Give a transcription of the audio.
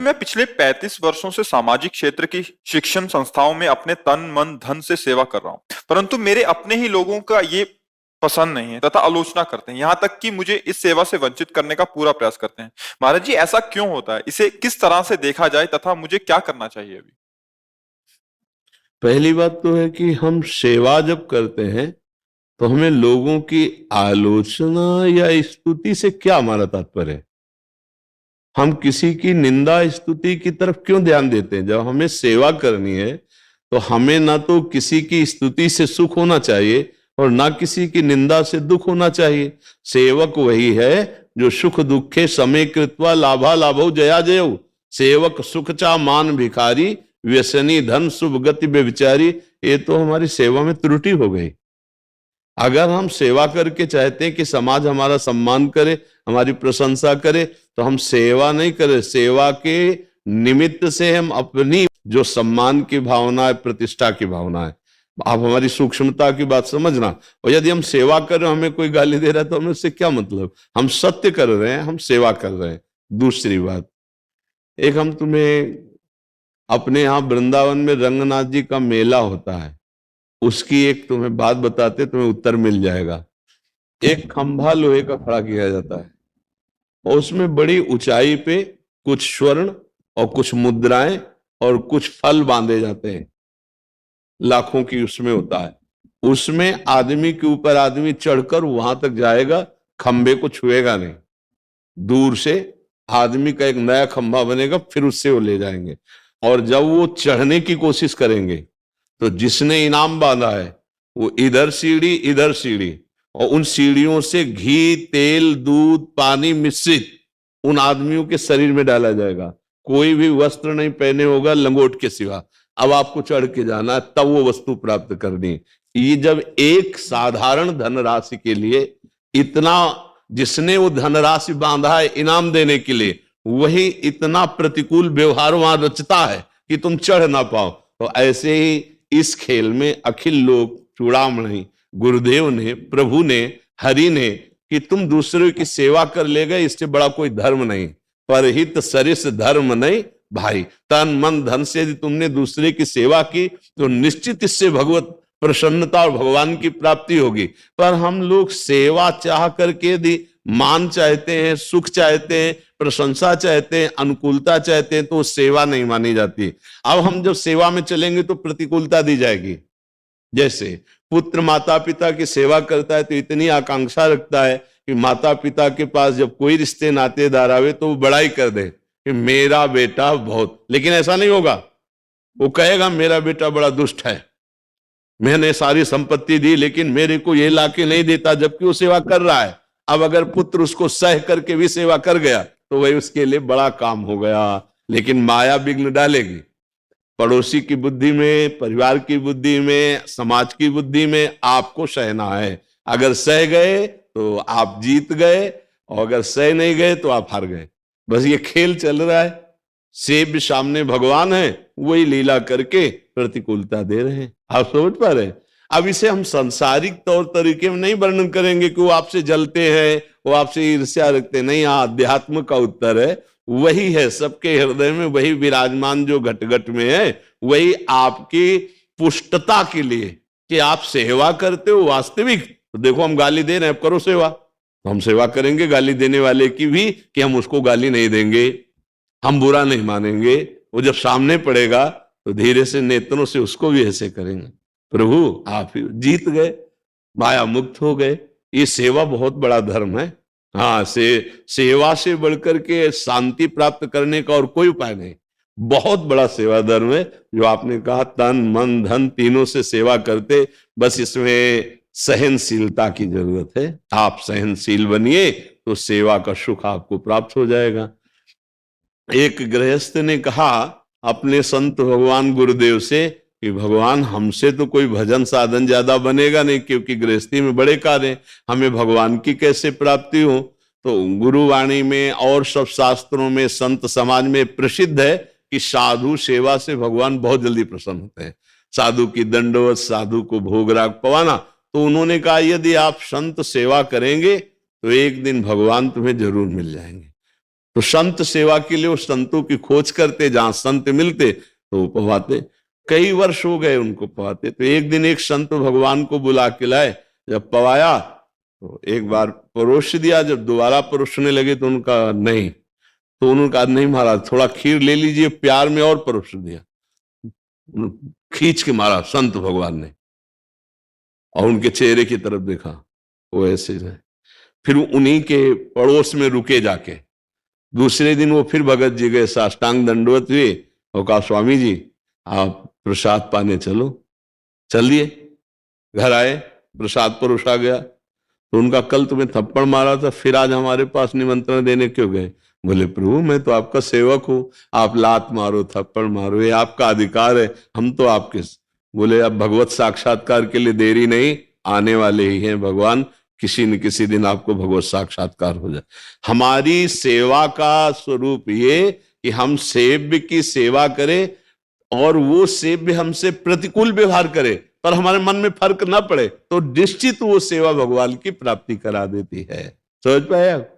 मैं पिछले 35 वर्षों से सामाजिक क्षेत्र की शिक्षण संस्थाओं में अपने तन मन धन से सेवा कर रहा हूं, परंतु मेरे अपने ही लोगों का ये पसंद नहीं है तथा आलोचना करते हैं, यहाँ तक कि मुझे इस सेवा से वंचित करने का पूरा प्रयास करते हैं। महाराज जी, ऐसा क्यों होता है? इसे किस तरह से देखा जाए तथा मुझे क्या करना चाहिए अभी? पहली बात तो है कि हम सेवा जब करते हैं तो हमें लोगों की आलोचना या स्तुति से क्या हमारा तात्पर्य है। हम किसी की निंदा स्तुति की तरफ क्यों ध्यान देते हैं? जब हमें सेवा करनी है तो हमें ना तो किसी की स्तुति से सुख होना चाहिए और ना किसी की निंदा से दुख होना चाहिए। सेवक वही है जो सुख दुखे समय कृत्वा लाभा लाभो जया जयो। सेवक सुख चा मान भिखारी, व्यसनी धन शुभ गति बेविचारी। ये तो हमारी सेवा में त्रुटि हो गई। अगर हम सेवा करके चाहते हैं कि समाज हमारा सम्मान करे, हमारी प्रशंसा करे, तो हम सेवा नहीं करें। सेवा के निमित्त से हम अपनी जो सम्मान की भावना है, प्रतिष्ठा की भावना है, आप हमारी सूक्ष्मता की बात समझना। और यदि हम सेवा कर रहे हैं, हमें कोई गाली दे रहा है, तो हमें उससे क्या मतलब? हम सत्य कर रहे हैं, हम सेवा कर रहे हैं। दूसरी बात, एक हम तुम्हें अपने यहाँ वृंदावन में रंगनाथ जी का मेला होता है, उसकी एक तुम्हें बात बताते, तुम्हें उत्तर मिल जाएगा। एक खंभा लोहे का खड़ा किया जाता है और उसमें बड़ी ऊंचाई पे कुछ स्वर्ण और कुछ मुद्राएं और कुछ फल बांधे जाते हैं। लाखों की उसमें होता है। उसमें आदमी के ऊपर आदमी चढ़कर वहां तक जाएगा, खंभे को छुएगा नहीं। दूर से आदमी का एक नया खंभा बनेगा, फिर उससे वो ले जाएंगे। और जब वो चढ़ने की कोशिश करेंगे तो जिसने इनाम बांधा है वो इधर सीढ़ी इधर सीढ़ी, और उन सीढ़ियों से घी तेल दूध पानी मिश्रित उन आदमियों के शरीर में डाला जाएगा। कोई भी वस्त्र नहीं पहने होगा लंगोट के सिवा। अब आपको चढ़ के जाना है, तब वो वस्तु प्राप्त करनी। ये जब एक साधारण धनराशि के लिए इतना, जिसने वो धनराशि बांधा है इनाम देने के लिए, वही इतना प्रतिकूल व्यवहार वहां रचता है कि तुम चढ़ ना पाओ। तो ऐसे ही इस खेल में अखिल लोग चूड़ामणि गुरुदेव ने, प्रभु ने, हरि ने, कि तुम दूसरों की सेवा कर ले गए, इससे बड़ा कोई धर्म नहीं। परहित सरिस धर्म नहीं भाई। तन मन धन से यदि तुमने दूसरे की सेवा की तो निश्चित इससे भगवत प्रसन्नता और भगवान की प्राप्ति होगी। पर हम लोग सेवा चाह करके यदि मान चाहते हैं, सुख चाहते हैं, प्रशंसा चाहते हैं, अनुकूलता चाहते हैं, तो सेवा नहीं मानी जाती। अब हम जब सेवा में चलेंगे तो प्रतिकूलता दी जाएगी। जैसे पुत्र माता पिता की सेवा करता है तो इतनी आकांक्षा रखता है कि माता पिता के पास जब कोई रिश्ते नातेदार आवे तो वो बड़ाई कर दे कि मेरा बेटा बहुत, लेकिन ऐसा नहीं होगा। वो कहेगा मेरा बेटा बड़ा दुष्ट है, मैंने सारी संपत्ति दी लेकिन मेरे को ये लाके नहीं देता, जबकि वो सेवा कर रहा है। अब अगर पुत्र उसको सह करके भी सेवा कर गया तो वही उसके लिए बड़ा काम हो गया। लेकिन माया विघ्न डालेगी। पड़ोसी की बुद्धि में, परिवार की बुद्धि में, समाज की बुद्धि में आपको सहना है। अगर सह गए तो आप जीत गए, और अगर सह नहीं गए तो आप हार गए। बस ये खेल चल रहा है। सेव्य सामने भगवान है, वही लीला करके प्रतिकूलता दे रहे हैं। आप समझ पा रहे हैं? अब इसे हम सांसारिक तौर तरीके में नहीं वर्णन करेंगे कि वो आपसे जलते हैं, वो आपसे ईर्ष्या रखते हैं। नहीं, अध्यात्म का उत्तर है वही है। सबके हृदय में वही विराजमान जो घट घट में है, वही आपकी पुष्टता के लिए कि आप सेवा करते हो वास्तविक। तो देखो हम गाली दे रहे हैं, अब करो सेवा, तो हम सेवा करेंगे गाली देने वाले की भी, कि हम उसको गाली नहीं देंगे, हम बुरा नहीं मानेंगे। वो जब सामने पड़ेगा तो धीरे से नेत्रों से उसको भी ऐसे करेंगे, प्रभु आप ही जीत गए, माया मुक्त हो गए। ये सेवा बहुत बड़ा धर्म है। हाँ, सेवा से बढ़कर के शांति प्राप्त करने का और कोई उपाय नहीं। बहुत बड़ा सेवा धर्म है जो आपने कहा, तन मन धन तीनों से सेवा करते। बस इसमें सहनशीलता की जरूरत है। आप सहनशील बनिए तो सेवा का सुख आपको प्राप्त हो जाएगा। एक गृहस्थ ने कहा अपने संत भगवान गुरुदेव से कि भगवान हमसे तो कोई भजन साधन ज्यादा बनेगा नहीं, क्योंकि गृहस्थी में बड़े कार्य, हमें भगवान की कैसे प्राप्ति हो। तो गुरुवाणी में और सब शास्त्रों में, संत समाज में प्रसिद्ध है कि साधु सेवा से भगवान बहुत जल्दी प्रसन्न होते हैं। साधु की दंडवत, साधु को भोग राग पवाना। तो उन्होंने कहा यदि आप संत सेवा करेंगे तो एक दिन भगवान तुम्हें जरूर मिल जाएंगे। तो संत सेवा के लिए वो संतों की खोज करते, जहां संत मिलते तो वो पवाते। कई वर्ष हो गए उनको पवाते। तो एक दिन एक संत भगवान को बुला के लाए, जब पवाया तो एक बार परोस दिया, जब दोबारा परोसने लगे तो उनका नहीं, तो उन्होंने कहा नहीं महाराज थोड़ा खीर ले लीजिए, प्यार में और परोस दिया, खींच के मारा संत भगवान ने, और उनके चेहरे की तरफ देखा, वो ऐसे रहे। फिर उन्हीं के पड़ोस में रुके जाके। दूसरे दिन वो फिर भगत जी गए, साष्टांग दंडवत हुए और कहा स्वामी जी आप प्रसाद पाने चलो। चल दिए, घर आए, प्रसाद परोसा गया। तो उनका कल तुम्हें थप्पड़ मारा था, फिर आज हमारे पास निमंत्रण देने क्यों गए? बोले प्रभु मैं तो आपका सेवक हूं, आप लात मारो थप्पड़ मारो ये आपका अधिकार है, हम तो आपके। बोले अब भगवत साक्षात्कार के लिए देरी नहीं, आने वाले ही हैं भगवान, किसी न किसी दिन आपको भगवत साक्षात्कार हो जाए। हमारी सेवा का स्वरूप ये कि हम सेव्य की सेवा करें और वो सेव्य हमसे प्रतिकूल व्यवहार करे, पर हमारे मन में फर्क ना पड़े, तो निश्चित वो सेवा भगवान की प्राप्ति करा देती है। समझ पाए आप?